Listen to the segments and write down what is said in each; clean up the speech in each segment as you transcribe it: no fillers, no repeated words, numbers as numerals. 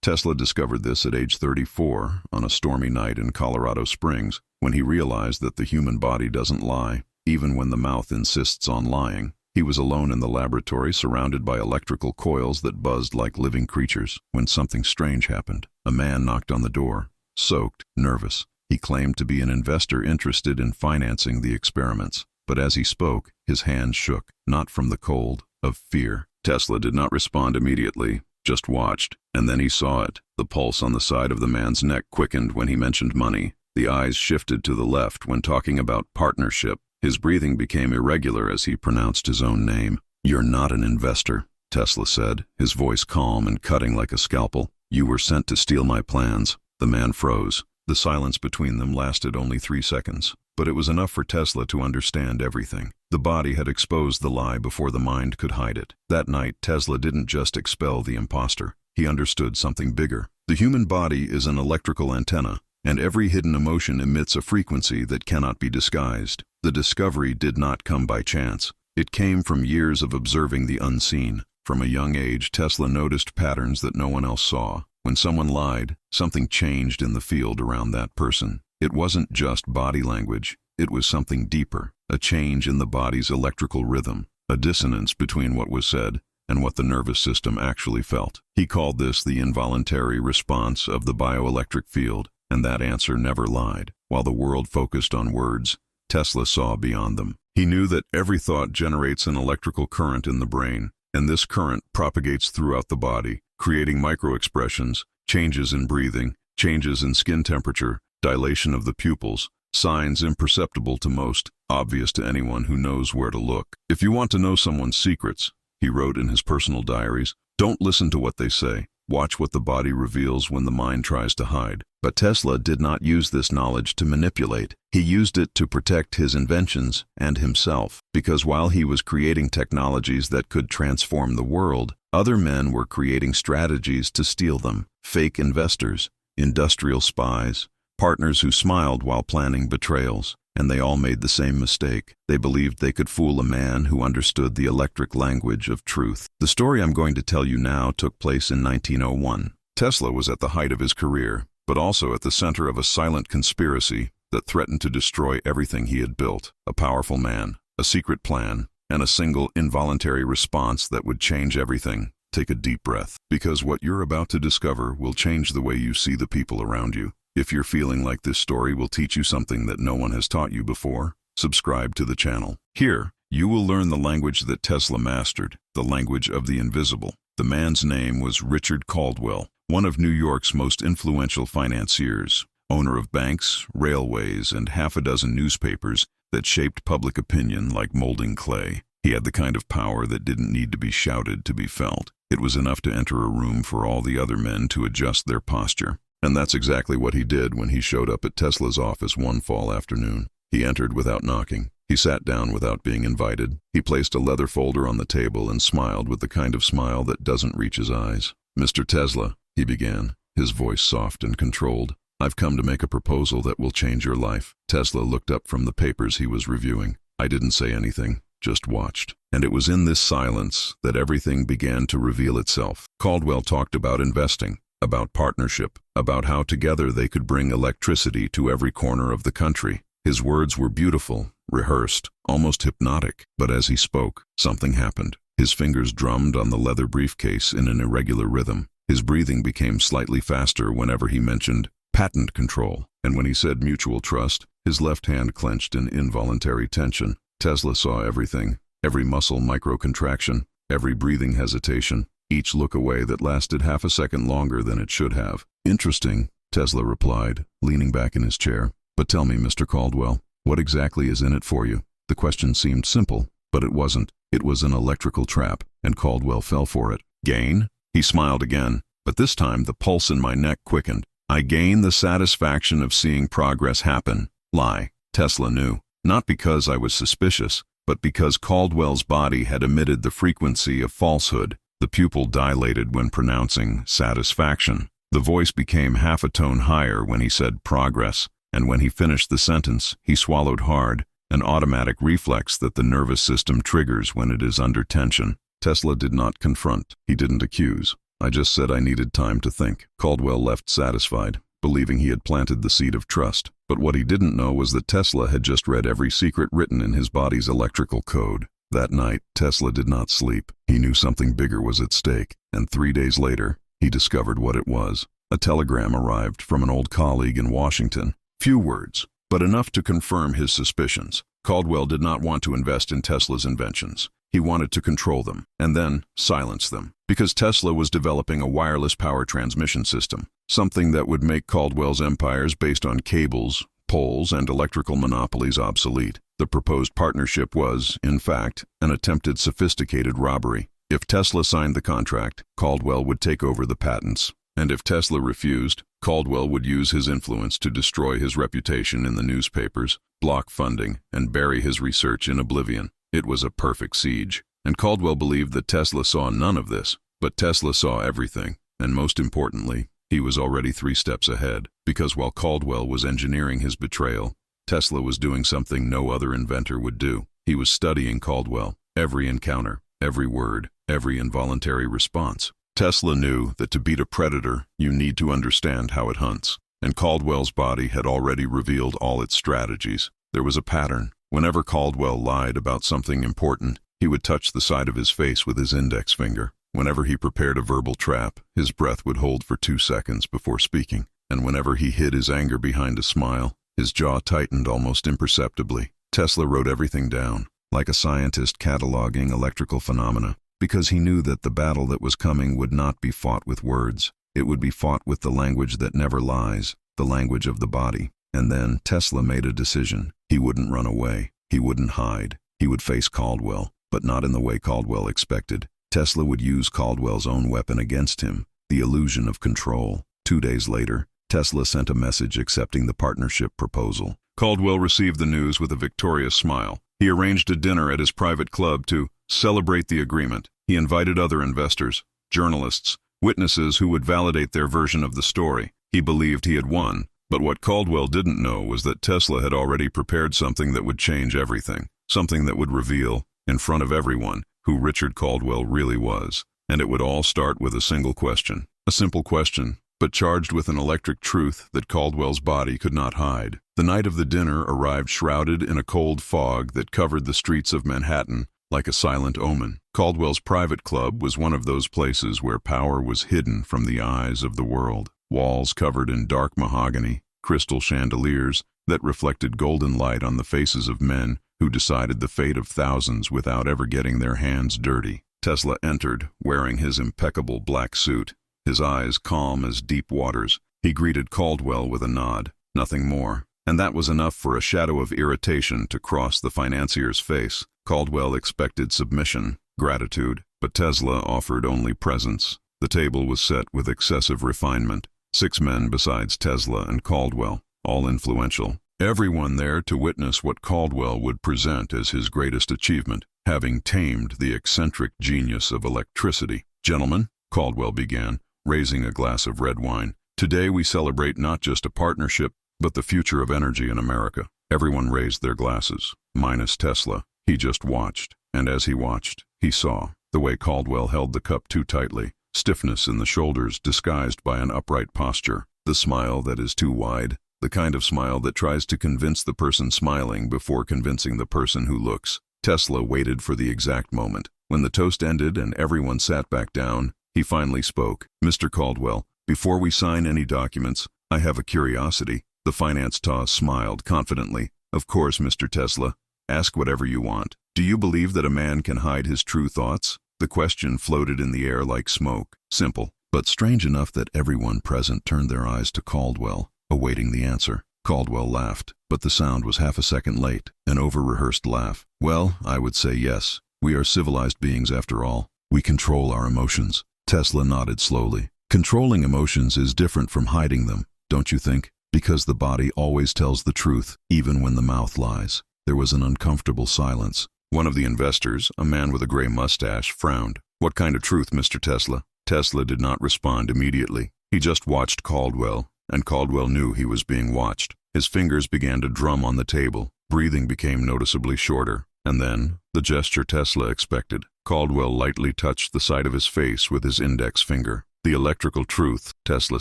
Tesla discovered this at age 34 on a stormy night in Colorado Springs, when he realized that the human body doesn't lie, even when the mouth insists on lying. He was alone in the laboratory, surrounded by electrical coils that buzzed like living creatures, when something strange happened. A man knocked on the door, soaked, nervous. He claimed to be an investor interested in financing the experiments. But as he spoke, his hands shook, not from the cold, of fear. Tesla did not respond immediately, just watched, and then he saw it. The pulse on the side of the man's neck quickened when he mentioned money. The eyes shifted to the left when talking about partnership. His breathing became irregular as he pronounced his own name. "You're not an investor," Tesla said, his voice calm and cutting like a scalpel. "You were sent to steal my plans." The man froze. The silence between them lasted only 3 seconds, but it was enough for Tesla to understand everything. The body had exposed the lie before the mind could hide it. That night, Tesla didn't just expel the imposter. He understood something bigger. The human body is an electrical antenna, and every hidden emotion emits a frequency that cannot be disguised. The discovery did not come by chance. It came from years of observing the unseen. From a young age, Tesla noticed patterns that no one else saw. When someone lied, something changed in the field around that person. It wasn't just body language. It was something deeper, a change in the body's electrical rhythm, a dissonance between what was said and what the nervous system actually felt. He called this the involuntary response of the bioelectric field, and that answer never lied. While the world focused on words, Tesla saw beyond them. He knew that every thought generates an electrical current in the brain, and this current propagates throughout the body, creating micro-expressions, changes in breathing, changes in skin temperature, dilation of the pupils, signs imperceptible to most, obvious to anyone who knows where to look. "If you want to know someone's secrets," he wrote in his personal diaries, "don't listen to what they say. Watch what the body reveals when the mind tries to hide." But Tesla did not use this knowledge to manipulate. He used it to protect his inventions and himself, because while he was creating technologies that could transform the world, other men were creating strategies to steal them. Fake investors, industrial spies, partners who smiled while planning betrayals, and they all made the same mistake. They believed they could fool a man who understood the electric language of truth. The story I'm going to tell you now took place in 1901. Tesla was at the height of his career, but also at the center of a silent conspiracy that threatened to destroy everything he had built. A powerful man, a secret plan, and a single involuntary response that would change everything. Take a deep breath, because what you're about to discover will change the way you see the people around you. If you're feeling like this story will teach you something that no one has taught you before, subscribe to the channel. Here, you will learn the language that Tesla mastered, the language of the invisible. The man's name was Richard Caldwell, one of New York's most influential financiers, owner of banks, railways, and half a dozen newspapers that shaped public opinion like molding clay. He had the kind of power that didn't need to be shouted to be felt. It was enough to enter a room for all the other men to adjust their posture. And that's exactly what he did when he showed up at Tesla's office one fall afternoon. He entered without knocking. He sat down without being invited. He placed a leather folder on the table and smiled with the kind of smile that doesn't reach his eyes. "Mr. Tesla," he began, his voice soft and controlled, "I've come to make a proposal that will change your life." Tesla looked up from the papers he was reviewing. "I didn't say anything, just watched." And it was in this silence that everything began to reveal itself. Caldwell talked about investing, about partnership, about how together they could bring electricity to every corner of the country. His words were beautiful, rehearsed, almost hypnotic, but as he spoke, something happened. His fingers drummed on the leather briefcase in an irregular rhythm. His breathing became slightly faster whenever he mentioned patent control, and when he said mutual trust, his left hand clenched in involuntary tension. Tesla saw everything, every muscle micro-contraction, every breathing hesitation, each look away that lasted half a second longer than it should have. "Interesting," Tesla replied, leaning back in his chair. "But tell me, Mr. Caldwell, what exactly is in it for you?" The question seemed simple, but it wasn't. It was an electrical trap, and Caldwell fell for it. "Gain?" He smiled again, but this time the pulse in my neck quickened. "I gain the satisfaction of seeing progress happen." Lie, Tesla knew. Not because I was suspicious, but because Caldwell's body had emitted the frequency of falsehood. The pupil dilated when pronouncing satisfaction. The voice became half a tone higher when he said progress, and when he finished the sentence, he swallowed hard, an automatic reflex that the nervous system triggers when it is under tension. Tesla did not confront. He didn't accuse. I just said I needed time to think. Caldwell left satisfied, believing he had planted the seed of trust. But what he didn't know was that Tesla had just read every secret written in his body's electrical code. That night, Tesla did not sleep. He knew something bigger was at stake, and 3 days later, he discovered what it was. A telegram arrived from an old colleague in Washington. Few words, but enough to confirm his suspicions. Caldwell did not want to invest in Tesla's inventions. He wanted to control them, and then silence them, because Tesla was developing a wireless power transmission system, something that would make Caldwell's empires based on cables, poles, and electrical monopolies obsolete. The proposed partnership was, in fact, an attempted sophisticated robbery. If Tesla signed the contract, Caldwell would take over the patents. And if Tesla refused, Caldwell would use his influence to destroy his reputation in the newspapers, block funding, and bury his research in oblivion. It was a perfect siege. And Caldwell believed that Tesla saw none of this. But Tesla saw everything, and most importantly, he was already 3 steps ahead, because while Caldwell was engineering his betrayal, Tesla was doing something no other inventor would do. He was studying Caldwell, every encounter, every word, every involuntary response. Tesla knew that to beat a predator, you need to understand how it hunts. And Caldwell's body had already revealed all its strategies. There was a pattern. Whenever Caldwell lied about something important, he would touch the side of his face with his index finger. Whenever he prepared a verbal trap, his breath would hold for 2 seconds before speaking. And whenever he hid his anger behind a smile, his jaw tightened almost imperceptibly. Tesla wrote everything down, like a scientist cataloging electrical phenomena, because he knew that the battle that was coming would not be fought with words. It would be fought with the language that never lies, the language of the body. And then Tesla made a decision. He wouldn't run away. He wouldn't hide. He would face Caldwell, but not in the way Caldwell expected. Tesla would use Caldwell's own weapon against him, the illusion of control. 2 days later, Tesla sent a message accepting the partnership proposal. Caldwell received the news with a victorious smile. He arranged a dinner at his private club to celebrate the agreement. He invited other investors, journalists, witnesses who would validate their version of the story. He believed he had won, but what Caldwell didn't know was that Tesla had already prepared something that would change everything, something that would reveal, in front of everyone, who Richard Caldwell really was. And it would all start with a single question. A simple question, but charged with an electric truth that Caldwell's body could not hide. The night of the dinner arrived shrouded in a cold fog that covered the streets of Manhattan like a silent omen. Caldwell's private club was one of those places where power was hidden from the eyes of the world. Walls covered in dark mahogany, crystal chandeliers that reflected golden light on the faces of men who decided the fate of thousands without ever getting their hands dirty. Tesla entered, wearing his impeccable black suit, his eyes calm as deep waters. He greeted Caldwell with a nod, nothing more. And that was enough for a shadow of irritation to cross the financier's face. Caldwell expected submission, gratitude, but Tesla offered only presence. The table was set with excessive refinement. 6 men besides Tesla and Caldwell, all influential. Everyone there to witness what Caldwell would present as his greatest achievement, having tamed the eccentric genius of electricity. "Gentlemen," Caldwell began, raising a glass of red wine, "today we celebrate not just a partnership, but the future of energy in America." Everyone raised their glasses, minus Tesla. He just watched, and as he watched, he saw the way Caldwell held the cup too tightly, stiffness in the shoulders disguised by an upright posture, the smile that is too wide, the kind of smile that tries to convince the person smiling before convincing the person who looks. Tesla waited for the exact moment. When the toast ended and everyone sat back down, he finally spoke. "Mr. Caldwell, before we sign any documents, I have a curiosity." The finance toss smiled confidently. "Of course, Mr. Tesla. Ask whatever you want. Do you believe that a man can hide his true thoughts?" The question floated in the air like smoke. Simple, but strange enough that everyone present turned their eyes to Caldwell, awaiting the answer. Caldwell laughed, but the sound was half a second late, an over-rehearsed laugh. "Well, I would say yes. We are civilized beings after all. We control our emotions." Tesla nodded slowly. "Controlling emotions is different from hiding them, don't you think? Because the body always tells the truth, even when the mouth lies." There was an uncomfortable silence. One of the investors, a man with a gray mustache, frowned. "What kind of truth, Mr. Tesla?" Tesla did not respond immediately. He just watched Caldwell, and Caldwell knew he was being watched. His fingers began to drum on the table. Breathing became noticeably shorter. And then, the gesture Tesla expected. Caldwell lightly touched the side of his face with his index finger. The electrical truth, Tesla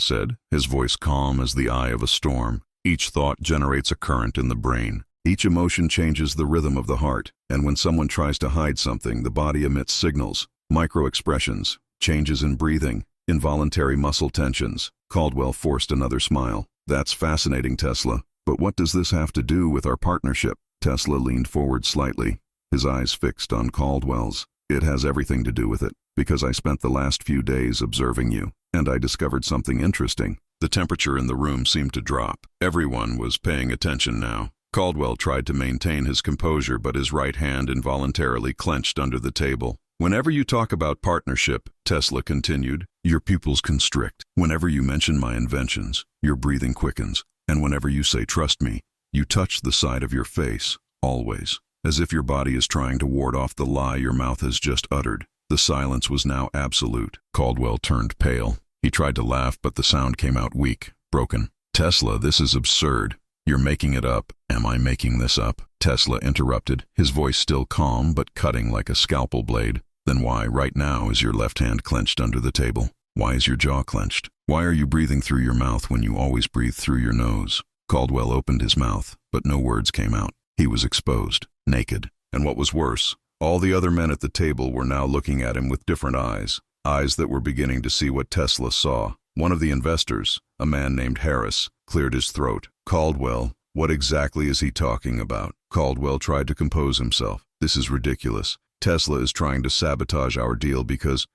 said, his voice calm as the eye of a storm. Each thought generates a current in the brain. Each emotion changes the rhythm of the heart, and when someone tries to hide something, the body emits signals, micro-expressions, changes in breathing, involuntary muscle tensions. Caldwell forced another smile. That's fascinating, Tesla. But what does this have to do with our partnership? Tesla leaned forward slightly, his eyes fixed on Caldwell's. It has everything to do with it, because I spent the last few days observing you, and I discovered something interesting. The temperature in the room seemed to drop. Everyone was paying attention now. Caldwell tried to maintain his composure, but his right hand involuntarily clenched under the table. Whenever you talk about partnership, Tesla continued, your pupils constrict. Whenever you mention my inventions, your breathing quickens. And whenever you say trust me, you touch the side of your face, always, as if your body is trying to ward off the lie your mouth has just uttered. The silence was now absolute. Caldwell turned pale. He tried to laugh, but the sound came out weak, broken. Tesla, this is absurd. You're making it up. Am I making this up? Tesla interrupted, his voice still calm but cutting like a scalpel blade. Then why, right now, is your left hand clenched under the table? Why is your jaw clenched? Why are you breathing through your mouth when you always breathe through your nose? Caldwell opened his mouth, but no words came out. He was exposed, naked. And what was worse, all the other men at the table were now looking at him with different eyes that were beginning to see what Tesla saw. One of the investors, a man named Harris, cleared his throat. Caldwell, what exactly is he talking about? Caldwell tried to compose himself. This is ridiculous. Tesla is trying to sabotage our deal because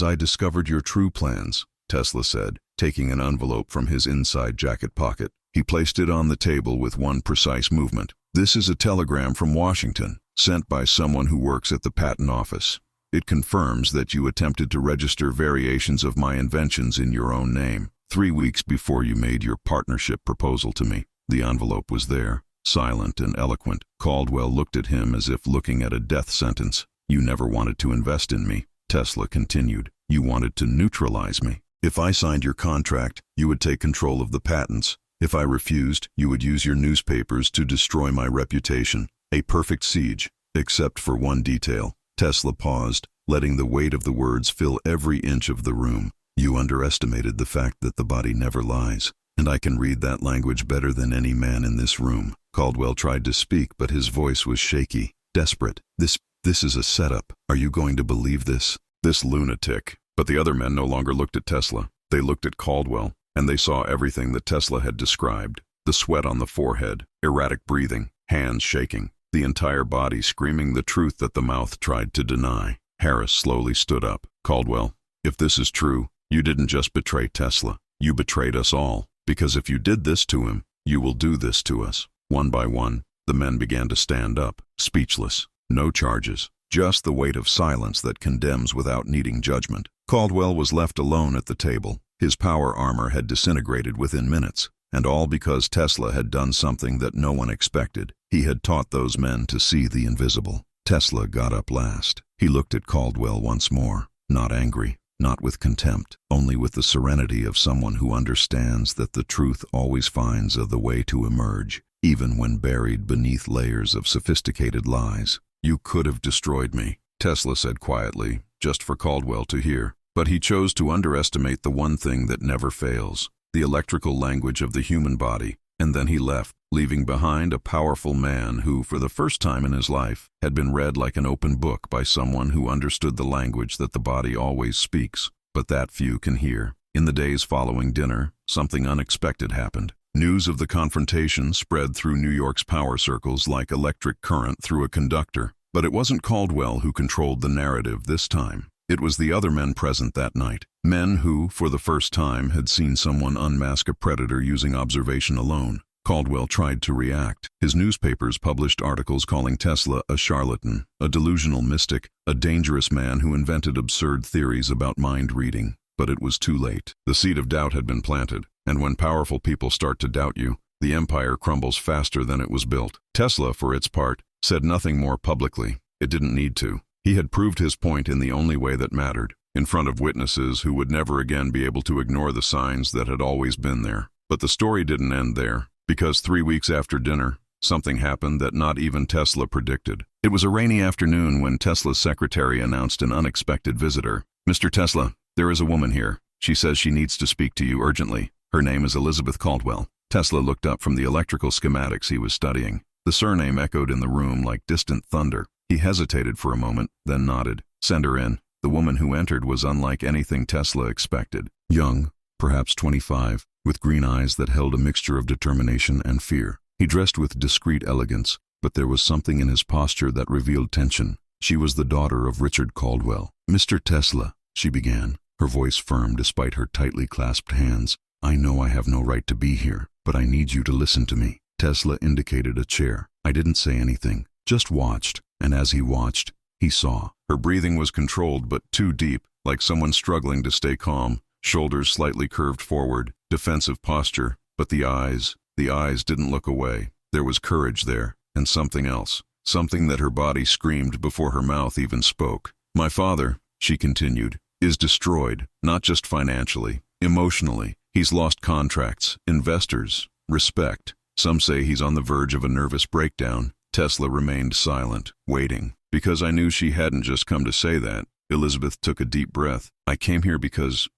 I discovered your true plans, Tesla said, taking an envelope from his inside jacket pocket. He placed it on the table with one precise movement. This is a telegram from Washington, sent by someone who works at the patent office. It confirms that you attempted to register variations of my inventions in your own name 3 weeks before you made your partnership proposal to me. The envelope was there, silent and eloquent. Caldwell looked at him as if looking at a death sentence. You never wanted to invest in me, Tesla continued. You wanted to neutralize me. If I signed your contract, you would take control of the patents. If I refused, you would use your newspapers to destroy my reputation. A perfect siege, except for one detail. Tesla paused, letting the weight of the words fill every inch of the room. You underestimated the fact that the body never lies, and I can read that language better than any man in this room. Caldwell tried to speak, but his voice was shaky, desperate. This is a setup. Are you going to believe this? This lunatic. But the other men no longer looked at Tesla. They looked at Caldwell, and they saw everything that Tesla had described. The sweat on the forehead, erratic breathing, hands shaking, the entire body screaming the truth that the mouth tried to deny. Harris slowly stood up. Caldwell, if this is true, you didn't just betray Tesla. You betrayed us all. Because if you did this to him, you will do this to us. One by one, the men began to stand up, speechless. No charges, just the weight of silence that condemns without needing judgment. Caldwell was left alone at the table. His power armor had disintegrated within minutes, and all because Tesla had done something that no one expected. He had taught those men to see the invisible. Tesla got up last. He looked at Caldwell once more, not angry, not with contempt, only with the serenity of someone who understands that the truth always finds the way to emerge, even when buried beneath layers of sophisticated lies. You could have destroyed me, Tesla said quietly, just for Caldwell to hear. But he chose to underestimate the one thing that never fails, the electrical language of the human body, and then he left, leaving behind a powerful man who, for the first time in his life, had been read like an open book by someone who understood the language that the body always speaks, but that few can hear. In the days following dinner, something unexpected happened. News of the confrontation spread through New York's power circles like electric current through a conductor. But it wasn't Caldwell who controlled the narrative this time. It was the other men present that night. Men who, for the first time, had seen someone unmask a predator using observation alone. Caldwell tried to react. His newspapers published articles calling Tesla a charlatan, a delusional mystic, a dangerous man who invented absurd theories about mind reading. But it was too late. The seed of doubt had been planted, and when powerful people start to doubt you, the empire crumbles faster than it was built. Tesla, for its part, said nothing more publicly. It didn't need to. He had proved his point in the only way that mattered, in front of witnesses who would never again be able to ignore the signs that had always been there. But the story didn't end there, because 3 weeks after dinner, something happened that not even Tesla predicted. It was a rainy afternoon when Tesla's secretary announced an unexpected visitor. Mr. Tesla, there is a woman here. She says she needs to speak to you urgently. Her name is Elizabeth Caldwell. Tesla looked up from the electrical schematics he was studying. The surname echoed in the room like distant thunder. He hesitated for a moment, then nodded. Send her in. The woman who entered was unlike anything Tesla expected. Young, perhaps 25, with green eyes that held a mixture of determination and fear. He dressed with discreet elegance, but there was something in his posture that revealed tension. She was the daughter of Richard Caldwell. Mr. Tesla, she began, her voice firm despite her tightly clasped hands. I know I have no right to be here, but I need you to listen to me. Tesla indicated a chair. I didn't say anything, just watched, and as he watched, he saw. Her breathing was controlled but too deep, like someone struggling to stay calm, shoulders slightly curved forward, defensive posture, but the eyes didn't look away. There was courage there, and something else, something that her body screamed before her mouth even spoke. My father, she continued, is destroyed, not just financially, emotionally. He's lost contracts, investors, respect. Some say he's on the verge of a nervous breakdown. Tesla remained silent, waiting. Because I knew she hadn't just come to say that, Elizabeth took a deep breath. I came here because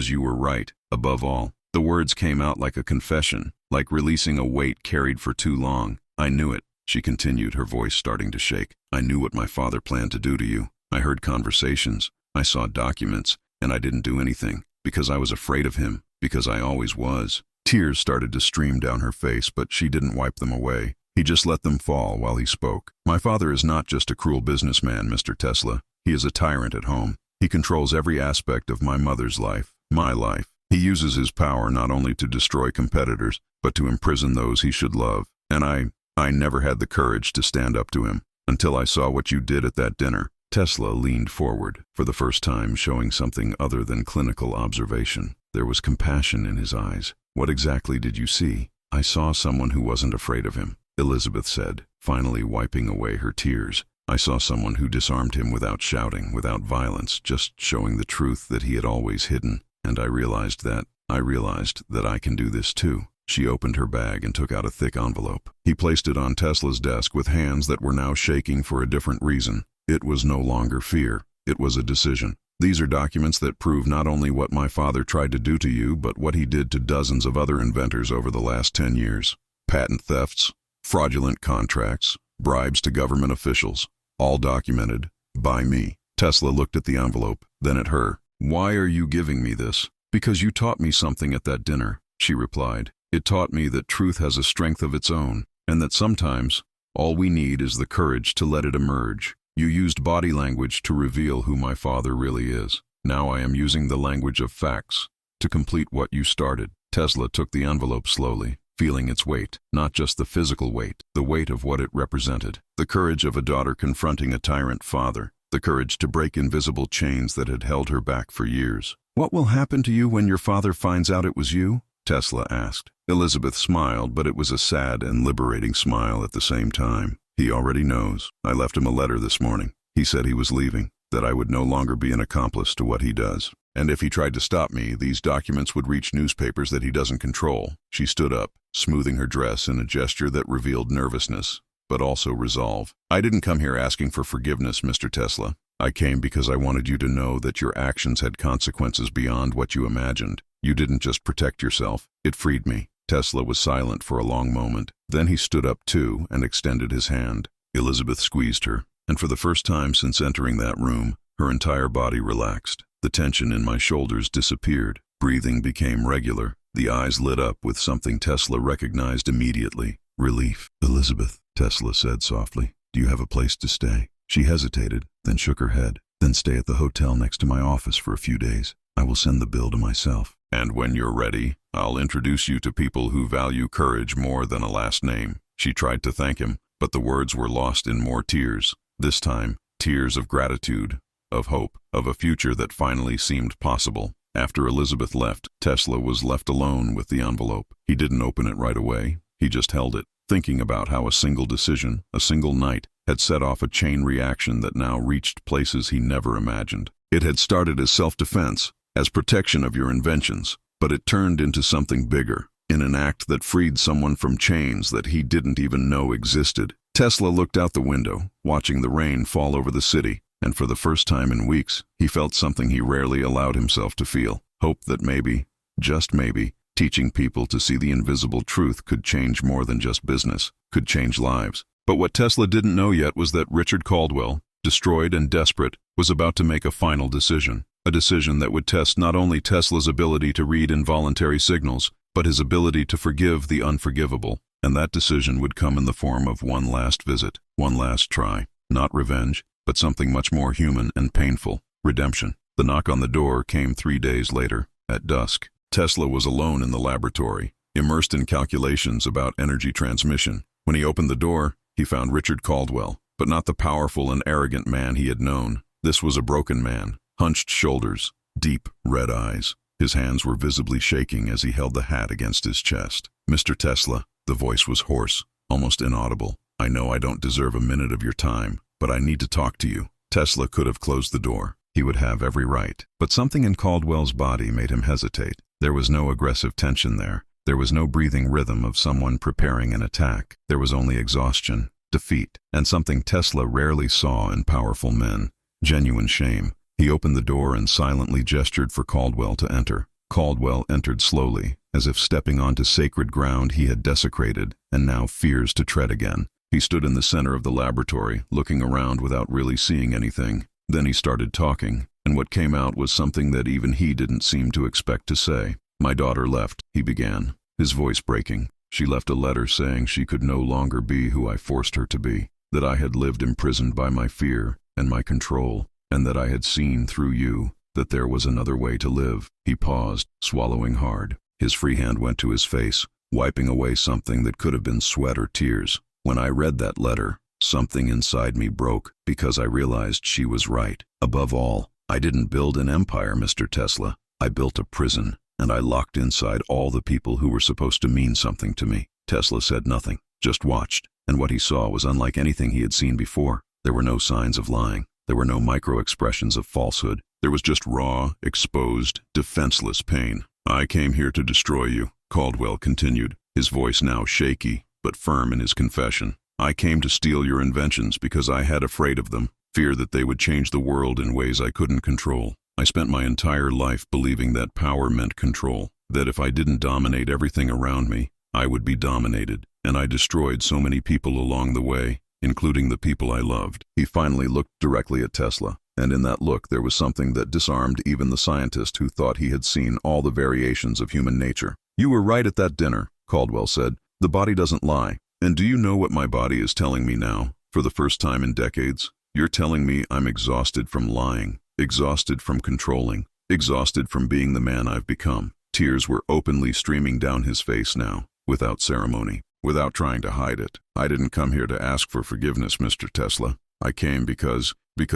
you were right, above all. The words came out like a confession, like releasing a weight carried for too long. I knew it, she continued, her voice starting to shake. I knew what my father planned to do to you. I heard conversations, I saw documents, and I didn't do anything, because I was afraid of him, because I always was. Tears started to stream down her face, but she didn't wipe them away. He just let them fall while he spoke. My father is not just a cruel businessman, Mr. Tesla. He is a tyrant at home. He controls every aspect of my mother's life, my life. He uses his power not only to destroy competitors, but to imprison those he should love. And I never had the courage to stand up to him, until I saw what you did at that dinner. Tesla leaned forward, for the first time showing something other than clinical observation. There was compassion in his eyes. What exactly did you see? I saw someone who wasn't afraid of him, Elizabeth said, finally wiping away her tears. I saw someone who disarmed him without shouting, without violence, just showing the truth that he had always hidden. And I realized that I can do this too. She opened her bag and took out a thick envelope. He placed it on Tesla's desk with hands that were now shaking for a different reason. It was no longer fear. It was a decision. These are documents that prove not only what my father tried to do to you, but what he did to dozens of other inventors over the last 10 years. Patent thefts, fraudulent contracts, bribes to government officials, all documented by me. Tesla looked at the envelope, then at her. Why are you giving me this? Because you taught me something at that dinner, she replied. It taught me that truth has a strength of its own, and that sometimes all we need is the courage to let it emerge. You used body language to reveal who my father really is. Now I am using the language of facts to complete what you started. Tesla took the envelope slowly, feeling its weight, not just the physical weight, the weight of what it represented. The courage of a daughter confronting a tyrant father, the courage to break invisible chains that had held her back for years. What will happen to you when your father finds out it was you? Tesla asked. Elizabeth smiled, but it was a sad and liberating smile at the same time. He already knows. I left him a letter this morning. He said he was leaving, that I would no longer be an accomplice to what he does. And if he tried to stop me, these documents would reach newspapers that he doesn't control. She stood up, smoothing her dress in a gesture that revealed nervousness, but also resolve. I didn't come here asking for forgiveness, Mr. Tesla. I came because I wanted you to know that your actions had consequences beyond what you imagined. You didn't just protect yourself. It freed me. Tesla was silent for a long moment. Then he stood up too and extended his hand. Elizabeth squeezed her, and for the first time since entering that room, her entire body relaxed. The tension in my shoulders disappeared. Breathing became regular. The eyes lit up with something Tesla recognized immediately. Relief. Elizabeth, Tesla said softly, do you have a place to stay? She hesitated, then shook her head. Then stay at the hotel next to my office for a few days. I will send the bill to myself. And when you're ready, I'll introduce you to people who value courage more than a last name. She tried to thank him, but the words were lost in more tears. This time, tears of gratitude, of hope, of a future that finally seemed possible. After Elizabeth left, Tesla was left alone with the envelope. He didn't open it right away. He just held it, thinking about how a single decision, a single night, had set off a chain reaction that now reached places he never imagined. It had started as self-defense, as protection of your inventions, but it turned into something bigger, in an act that freed someone from chains that he didn't even know existed. Tesla looked out the window, watching the rain fall over the city, and for the first time in weeks, he felt something he rarely allowed himself to feel. Hope that maybe, just maybe, teaching people to see the invisible truth could change more than just business, could change lives. But what Tesla didn't know yet was that Richard Caldwell, destroyed and desperate, was about to make a final decision. A decision that would test not only Tesla's ability to read involuntary signals, but his ability to forgive the unforgivable. And that decision would come in the form of one last visit, one last try. Not revenge, but something much more human and painful: redemption. The knock on the door came 3 days later, at dusk. Tesla was alone in the laboratory, immersed in calculations about energy transmission. When he opened the door, he found Richard Caldwell, but not the powerful and arrogant man he had known. This was a broken man, hunched shoulders, deep red eyes. His hands were visibly shaking as he held the hat against his chest. "Mr. Tesla," the voice was hoarse, almost inaudible. "I know I don't deserve a minute of your time, but I need to talk to you." Tesla could have closed the door. He would have every right. But something in Caldwell's body made him hesitate. There was no aggressive tension there. There was no breathing rhythm of someone preparing an attack. There was only exhaustion, defeat, and something Tesla rarely saw in powerful men: genuine shame. He opened the door and silently gestured for Caldwell to enter. Caldwell entered slowly, as if stepping onto sacred ground he had desecrated and now fears to tread again. He stood in the center of the laboratory, looking around without really seeing anything. Then he started talking, and what came out was something that even he didn't seem to expect to say. "My daughter left," he began, his voice breaking. "She left a letter saying she could no longer be who I forced her to be, that I had lived imprisoned by my fear and my control, and that I had seen through you that there was another way to live." He paused, swallowing hard. His free hand went to his face, wiping away something that could have been sweat or tears. "When I read that letter, something inside me broke because I realized she was right. Above all, I didn't build an empire, Mr. Tesla. I built a prison, and I locked inside all the people who were supposed to mean something to me." Tesla said nothing, just watched, and what he saw was unlike anything he had seen before. There were no signs of lying. There were no micro-expressions of falsehood. There was just raw, exposed, defenseless pain. "I came here to destroy you," Caldwell continued, his voice now shaky, but firm in his confession. "I came to steal your inventions because I had afraid of them, fear that they would change the world in ways I couldn't control. I spent my entire life believing that power meant control, that if I didn't dominate everything around me, I would be dominated, and I destroyed so many people along the way, including the people I loved." He finally looked directly at Tesla, and in that look there was something that disarmed even the scientist who thought he had seen all the variations of human nature. "You were right at that dinner," Caldwell said. "The body doesn't lie. And do you know what my body is telling me now, for the first time in decades? You're telling me I'm exhausted from lying, exhausted from controlling, exhausted from being the man I've become." Tears were openly streaming down his face now, without ceremony, without trying to hide it. "I didn't come here to ask for forgiveness, Mr. Tesla. I came because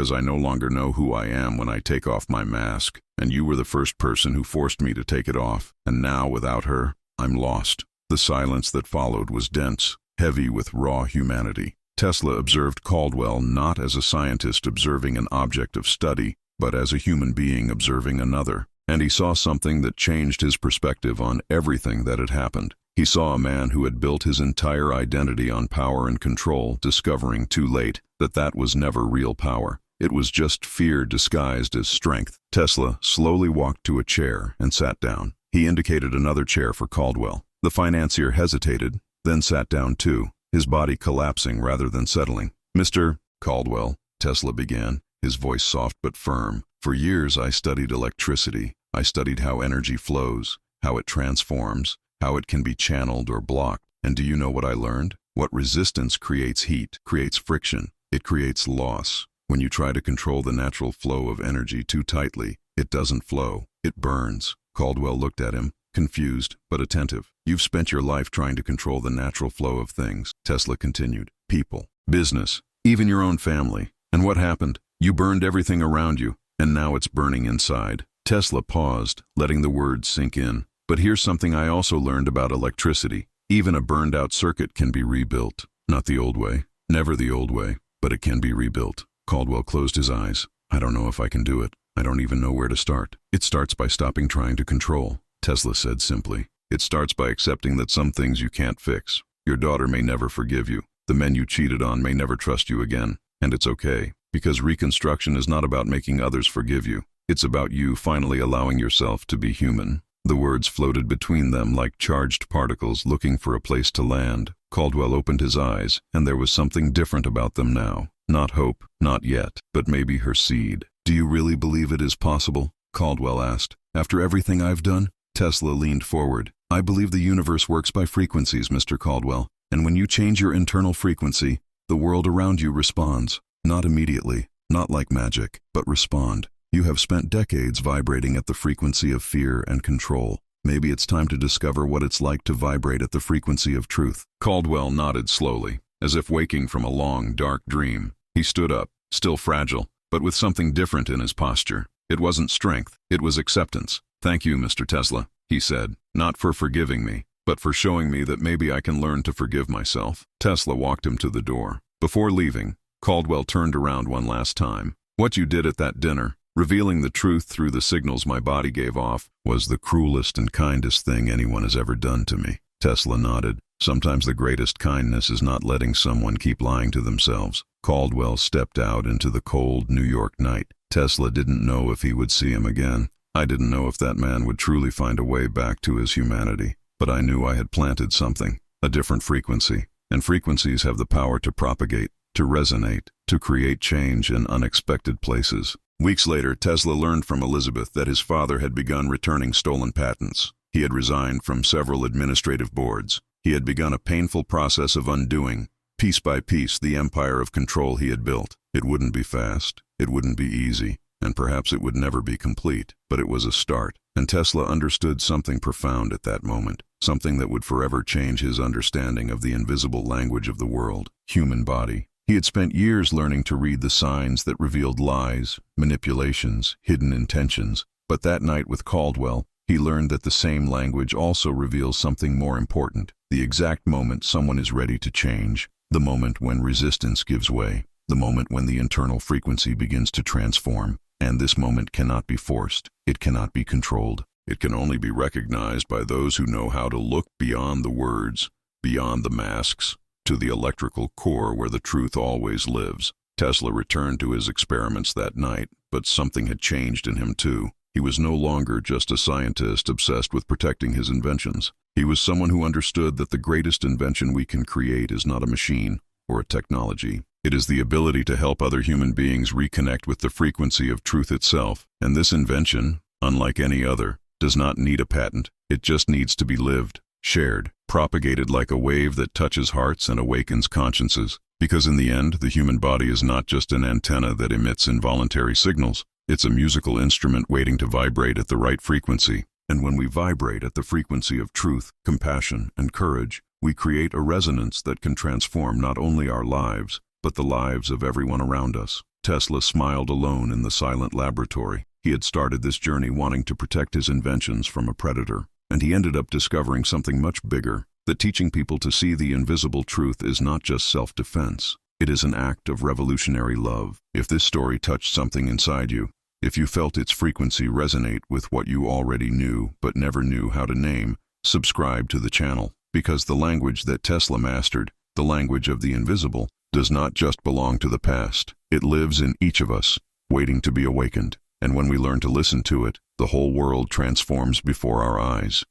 I no longer know who I am when I take off my mask, and you were the first person who forced me to take it off, and now, without her, I'm lost." The silence that followed was dense, heavy with raw humanity. Tesla observed Caldwell not as a scientist observing an object of study, but as a human being observing another. And he saw something that changed his perspective on everything that had happened. He saw a man who had built his entire identity on power and control, discovering too late that that was never real power. It was just fear disguised as strength. Tesla slowly walked to a chair and sat down. He indicated another chair for Caldwell. The financier hesitated, then sat down too, his body collapsing rather than settling. "Mr. Caldwell," Tesla began, his voice soft but firm, "for years I studied electricity. I studied how energy flows, how it transforms, how it can be channeled or blocked. And do you know what I learned? What resistance creates heat, creates friction. It creates loss. When you try to control the natural flow of energy too tightly, it doesn't flow, it burns." Caldwell looked at him, confused but attentive. "You've spent your life trying to control the natural flow of things," Tesla continued. "People, business, even your own family. And what happened? You burned everything around you, and now it's burning inside." Tesla paused, letting the words sink in. "But here's something I also learned about electricity. Even a burned-out circuit can be rebuilt. Not the old way, never the old way, but it can be rebuilt." Caldwell closed his eyes. "I don't know if I can do it. I don't even know where to start." "It starts by stopping trying to control," Tesla said simply. "It starts by accepting that some things you can't fix. Your daughter may never forgive you. The men you cheated on may never trust you again. And it's okay, because reconstruction is not about making others forgive you. It's about you finally allowing yourself to be human. The words floated between them like charged particles looking for a place to land. Caldwell opened his eyes, and there was something different about them now. Not hope, not yet, but maybe her seed. "Do you really believe it is possible?" Caldwell asked. "After everything I've done?" Tesla leaned forward. "I believe the universe works by frequencies, Mr. Caldwell, and when you change your internal frequency, the world around you responds. Not immediately, not like magic, but respond. You have spent decades vibrating at the frequency of fear and control. Maybe it's time to discover what it's like to vibrate at the frequency of truth." Caldwell nodded slowly, as if waking from a long, dark dream. He stood up, still fragile, but with something different in his posture. It wasn't strength, it was acceptance. "Thank you, Mr. Tesla," he said, "not for forgiving me, but for showing me that maybe I can learn to forgive myself." Tesla walked him to the door. Before leaving, Caldwell turned around one last time. "What you did at that dinner, revealing the truth through the signals my body gave off, was the cruelest and kindest thing anyone has ever done to me." Tesla nodded. "Sometimes the greatest kindness is not letting someone keep lying to themselves." Caldwell stepped out into the cold New York night. Tesla didn't know if he would see him again. I didn't know if that man would truly find a way back to his humanity, but I knew I had planted something, a different frequency, and frequencies have the power to propagate, to resonate, to create change in unexpected places. Weeks later, Tesla learned from Elizabeth that his father had begun returning stolen patents. He had resigned from several administrative boards. He had begun a painful process of undoing, piece by piece, the empire of control he had built. It wouldn't be fast, it wouldn't be easy, and perhaps it would never be complete, but it was a start. And Tesla understood something profound at that moment, something that would forever change his understanding of the invisible language of the world, human body. He had spent years learning to read the signs that revealed lies, manipulations, hidden intentions, but that night with Caldwell, he learned that the same language also reveals something more important, the exact moment someone is ready to change, the moment when resistance gives way, the moment when the internal frequency begins to transform. And this moment cannot be forced, it cannot be controlled. It can only be recognized by those who know how to look beyond the words, beyond the masks, to the electrical core where the truth always lives. Tesla returned to his experiments that night, but something had changed in him too. He was no longer just a scientist obsessed with protecting his inventions. He was someone who understood that the greatest invention we can create is not a machine or a technology. It is the ability to help other human beings reconnect with the frequency of truth itself. And this invention, unlike any other, does not need a patent. It just needs to be lived, shared, propagated like a wave that touches hearts and awakens consciences. Because in the end, the human body is not just an antenna that emits involuntary signals. It's a musical instrument waiting to vibrate at the right frequency. And when we vibrate at the frequency of truth, compassion, and courage, we create a resonance that can transform not only our lives, but the lives of everyone around us. Tesla smiled alone in the silent laboratory. He had started this journey wanting to protect his inventions from a predator, and he ended up discovering something much bigger, that teaching people to see the invisible truth is not just self-defense. It is an act of revolutionary love. If this story touched something inside you, if you felt its frequency resonate with what you already knew but never knew how to name, subscribe to the channel, because the language that Tesla mastered, the language of the invisible, does not just belong to the past. It lives in each of us, waiting to be awakened. And when we learn to listen to it, the whole world transforms before our eyes.